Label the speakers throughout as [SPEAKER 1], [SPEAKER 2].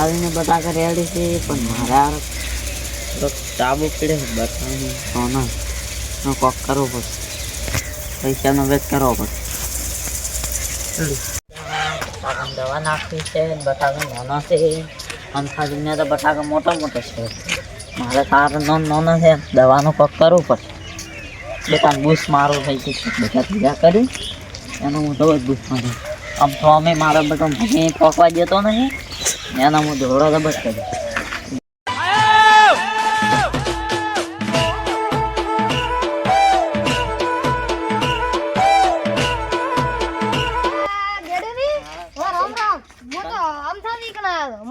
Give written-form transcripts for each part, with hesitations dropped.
[SPEAKER 1] ખાવીને બટાકા રેડી છે પણ મારા ચાબુ પડે બટાકાની સોના કોક કરવો પડશે, પૈસાનો વેચ કરવો પડશે. દવા નાખવી છે, બટાકા નાના છે, અંથાજીને તો બટાકા મોટા મોટા છે. મારે તારે નાના છે, દવાનું કોક કરવું પડશે. બેટા બૂસ મારું થઈ ગયું, બધા ભેગા કરી એનો હું દવા જ બૂસ મારું. આમ તો અમે મારા બેટા ભણી પોકવા જતો નહીં, એના હું ધોળો તો બસ કર્યો.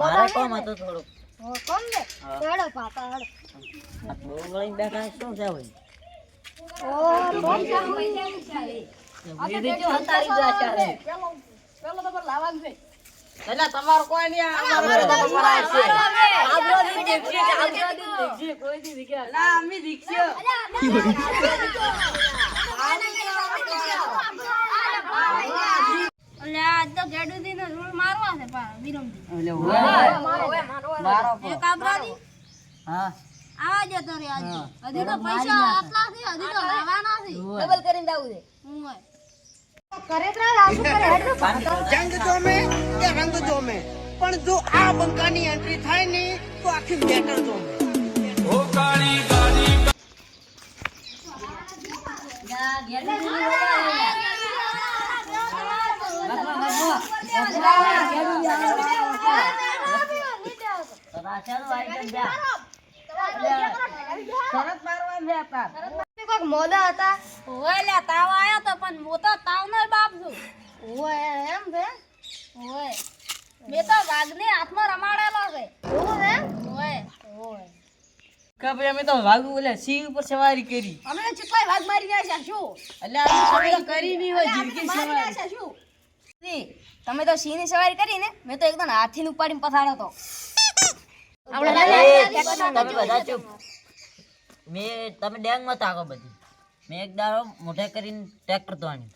[SPEAKER 1] મારે કોમ હતું થોડું કોમ દે હેડો પાપા હેડો આ બહુ ગળી બેઠા શું છે ભાઈ? ઓ કોમ છે આ બીજો હતારી જા ચાલે પેલો તો પર લાવવાનું છે એટલે તમાર કોઈ નહીં અમારે તો પરાય છે આબરો દી દેખી કોઈ દી દીખ્યા ના અમે દીખ્યો એટલે આજ તો ગેડુદી નો રૂલ મારવા છે પા વિરમજી એટલે મારો એક આબરાદી હા આવા જતો રે આજ હજી તો પૈસા આટલા છે, હજી તો લાવવાના છે, ડબલ કરીને જાવું છે. હું કરે ત્રા લાસુ કરે હેડ જંગ જોમે કે રંગ જોમે પણ જો આ બંકાની એન્ટ્રી થાય ને તો આખી મેટર જોમે ઓ કાળી ગાડી જા ગેડુદી ની મોદા હતા ઓય તાવ આયો તો પણ મો તો તાવ નો બાપ છું ઓય એમ છે ઓય મે તો વાઘને હાથમાં રમાડેલો છે ઓય ઓય ઓય કબે અમે તો વાઘ ઓલે સિંહ ઉપર સવારી કરી અમે તો ચટલાય વાઘ મારી ગયા છે શું એટલે આ સવારી કરી ની હોય જિંદગી સવારી છે શું તમે તો સિંહ ની સવારી કરી ને મે તો એકદમ હાથી ઉપાડીને પથાડો તો તમે બધા ચૂપ મે તમે ડેંગ મત આગો બધી મે એક દાડો મોઢે કરીને ટ્રેક્ટર તો આની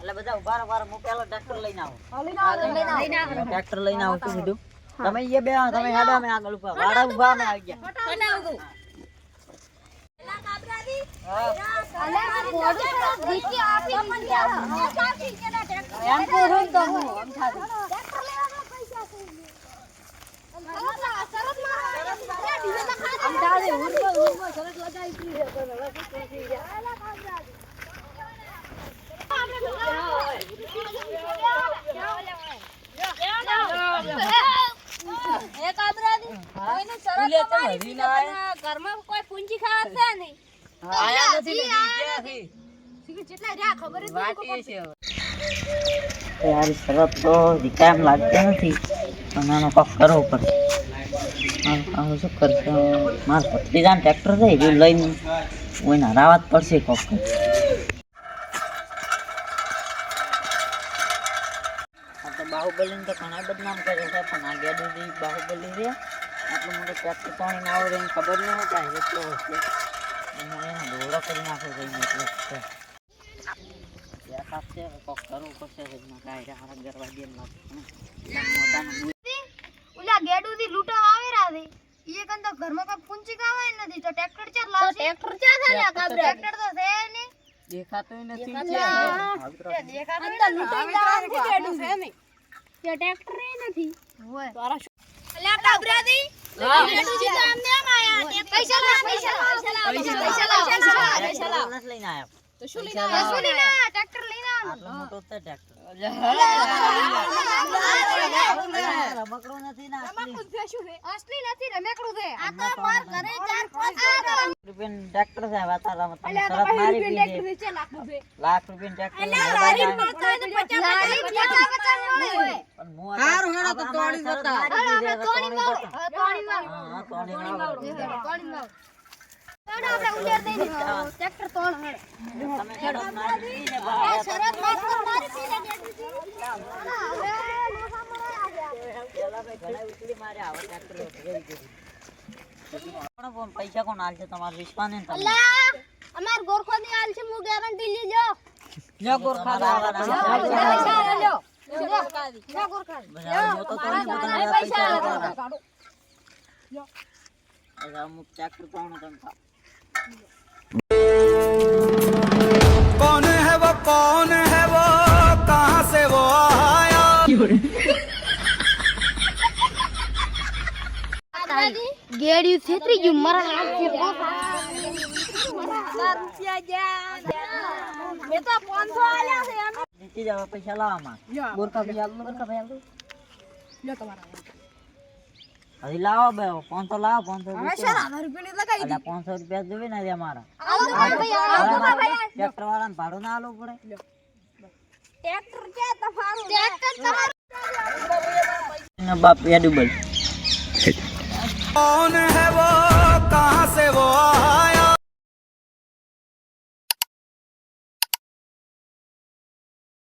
[SPEAKER 1] એટલે બધા ઉભા ઉભા હું પેલો ટ્રેક્ટર લઈને આવું ટ્રેક્ટર લઈને આવું શું કીધું તમે એ બે તમે હેડા મે આગળ ઉભા વાડા ઉભા મે આવી ગયા ઘરમાં કોઈ પૂંજી ખાવા છે નહીં આયા નથી ક્યાં થી કેટલા રહ્યા ખબર જ નથી યાર શરત તો દીકામ લાગતો નથી પણ આનો કોક કરવો પડે આ શું કરશે માર પત્રીજાન ટ્રેક્ટર છે એ લઈને ઓઈને હરાવત પડશે કોક આ તો બાહુબલીને તો ઘણા બદનામ કરે છે પણ આ ગેડુજી બાહુબલી છે આટલું મોટું ટ્રેક્ટર પાણી ના આવે ખબર નહીં હોય કાંઈ એટલો હશે એને દોડો કરી નાખે જઈને એટલે છે કોક કરવું પડશે કાંઈ હારા ગરવા દે ઓલા ગેડુજી લૂંટા આવેરા છે એ કન તો ઘરમાં કોઈ પૂંચી કાવે નથી તો ટ્રેક્ટર ચાર લાવશે ટ્રેક્ટર ચા છે ને કાબરે ટ્રેક્ટર તો છે ને દેખાતોય નથી દેખાતો અંદર લૂંટાઈ જવાનું છે ગેડુ છે ને તે ટ્રેક્ટર નથી હોય તારા અલ્યા કાબરાદી ગેડુજી તો અમને આમ આયા પૈસા લા લઈને આયા તો શું લઈને આયા ટ્રેક્ટર લઈને આટલો મોટો છે ટ્રેક્ટર રમકડું નથી ના રમકડું છે શું છે અસલી નથી રમકડું છે આ તો માર ઘરે 4-5 રૂપિયા ટ્રેક્ટર છે વાતાવરણ તમે સરત મારી ટ્રેક્ટર છે લાખ રૂપિયા ટ્રેક્ટર લારી મળતો હોય તો 50 લારી 50 મળે પણ મો હારું હેડો તો તોડી જતા તોડી મારો આપણે ઉલેર દઈ ટ્રેક્ટર તોડ હળ
[SPEAKER 2] તમે ખેડો મારી ને ભાઈ
[SPEAKER 1] શરત વાત કર મારી પી લાગે
[SPEAKER 2] પેલા ભાઈ ઘણા ઉતલી મારે આવા ટ્રેક્ટર ભેગી કરી કોણ પૈસા કોણ આલશે તમાર વિશ્વાસ ને તમે
[SPEAKER 1] અલ્લા અમાર ગોરખો ની આલ છે હું ગેરંટી લઈ લ્યો
[SPEAKER 2] લ્યો ગોરખા લાવવાના
[SPEAKER 1] પૈસા લ્યો લ્યો ગોરખા
[SPEAKER 2] બધા તો તોડી બધા પૈસા લાવવાના અરે અમુક ટ્રેક્ટર કોણ તમે
[SPEAKER 3] कौन है वो कहाँ से वो आया
[SPEAKER 1] ગેડી છેતરી ગયું મારા હાથ થી 1000 રૂપિયા ગયા મે તો 500 આલ્યા છે એમ
[SPEAKER 2] નીચે જવા પૈસા લાવવામાં ગોરખા પૈસા લ્યો તમારા હજી લાવો બે 500 લાવો 500 રૂપિયા 500 રૂપિયા જોવે ને અમારા ટ્રેક્ટર વાળાને ભાડું ના આલવું પડે
[SPEAKER 1] ટ્રેક્ટર કે તમારું ટ્રેક્ટર તમારું
[SPEAKER 2] બાપ એડુબલ
[SPEAKER 3] कौन है वो